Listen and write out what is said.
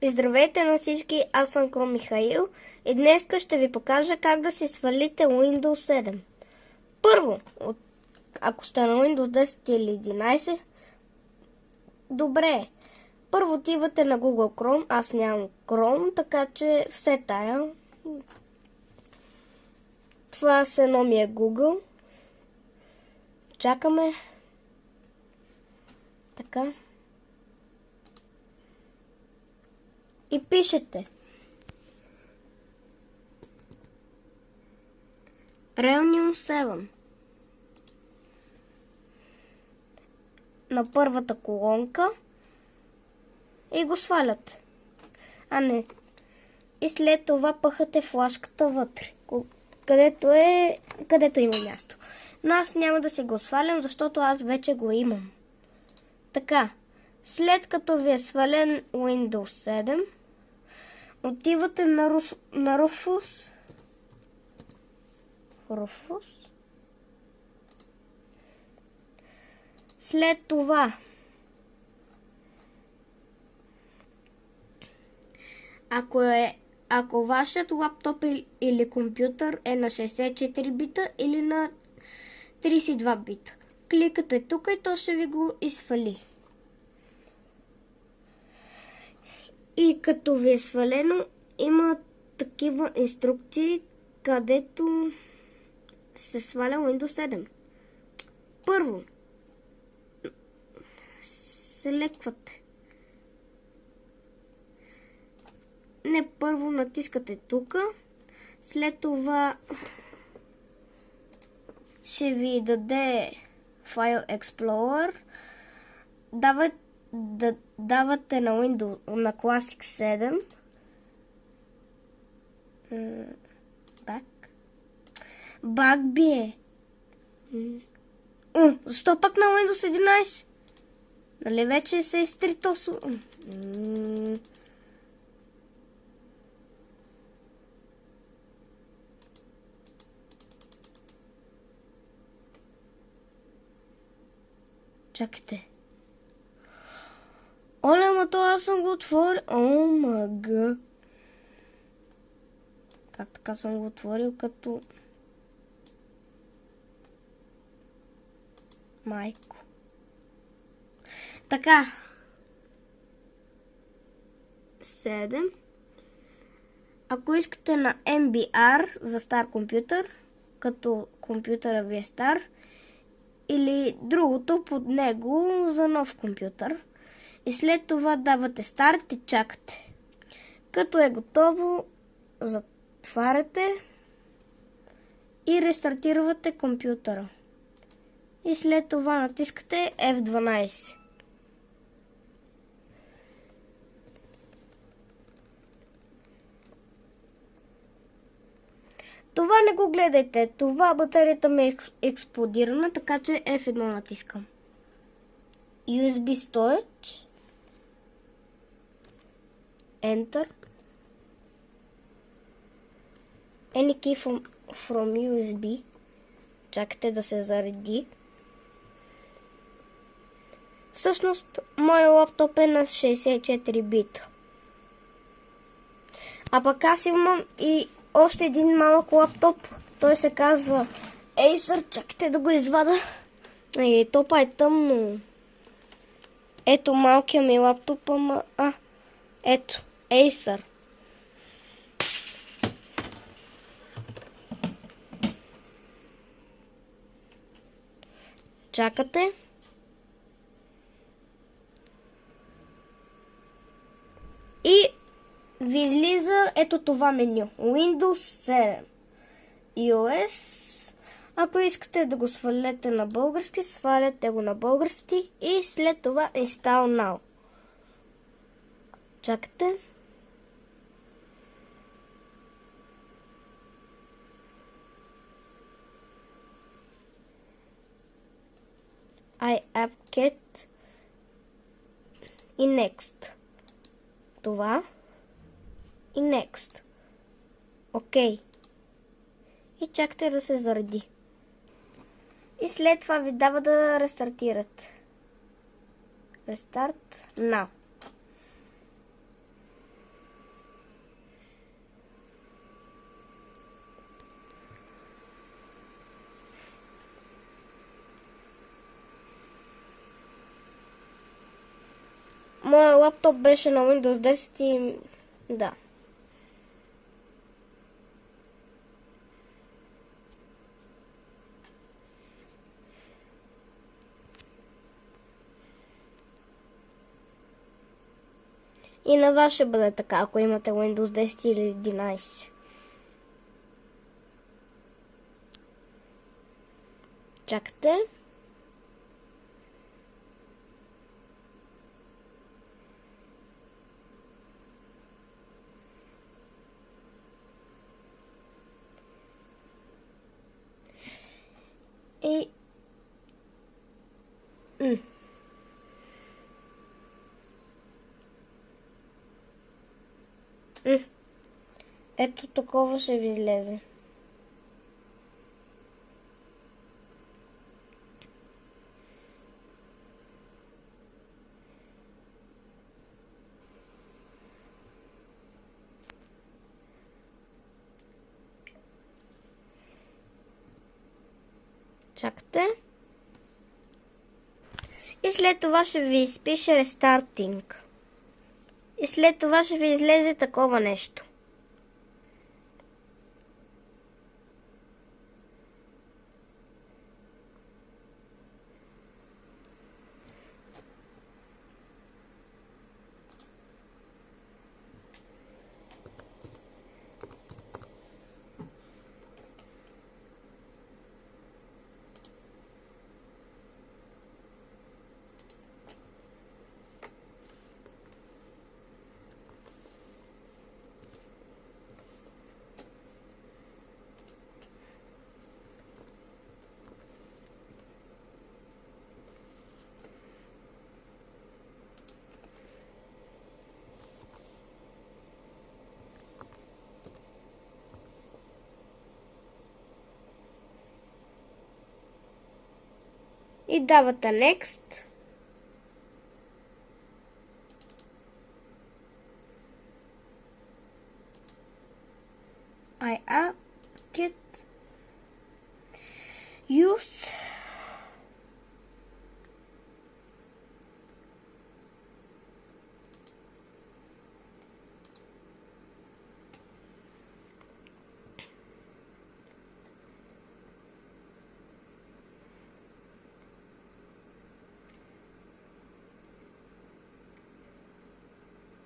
Здравейте на всички, аз съм Кром Михаил и днес ще ви покажа как да си свалите Windows 7. Първо, ако сте на Windows 10 или 11, добре. Първо отивате на Google Chrome, аз нямам Chrome, така че все тая. Това с едно ми е Google. Чакаме. Така. И пишете Reunion 7 на първата колонка и го сваляте. И след това пъхате флашката вътре, където има място. Но аз няма да си го свалям, защото аз вече го имам. Така, след като ви е свален Windows 7, отивате на Rufus. След това ако вашият лаптоп или компютър е на 64 бита или на 32 бита, кликате тук и то ще ви го изфали. И като ви е свалено, има такива инструкции, където се сваля Windows 7. Първо, селеквате. Първо натискате тук, след това ще ви даде File Explorer, давате на Windows, на Classic 7. Баг бие. Защо пак на Windows 11? Нали вече се изтри тосо? Чакайте. Оле, ама то аз съм го отворил. О, мага. Как така съм го отворил като... майко. Така. 7. Ако искате на MBR за стар компютър, като компютъра ви е стар, или другото под него за нов компютър. И след това давате старт и чакате. Като е готово, затваряте и рестартирате компютъра. И след това натискате F12. Това не го гледайте. Това батерията ми е експлодирана, така че F1 натискам. USB storage. Enter. Any key from USB. Чакайте да се зареди. Всъщност, моят лаптоп е на 64 бита. А пък аз имам и още един малък лаптоп. Той се казва Acer. Чакайте да го извада. Топа е тъмно. Ето малкия ми лаптоп, ето, Acer. Чакате. И ви излиза ето това меню. Windows 7. iOS. Ако искате да го свалете на български, сваляте го на български и след това Install Now. Чакате. iAppKit и Next. Това и Next. Окей. И чакате да се зареди. И след това ви дава да рестартирате. Restart now. моя лаптоп беше на Windows 10 и да. И на вас ще бъде така, ако имате Windows 10 или 11. Чакате. И... Ето такова ще ви излезе. Чакате. И след това ще ви изпише Restarting. И след това ще ви излезе такова нещо. И давате Next. I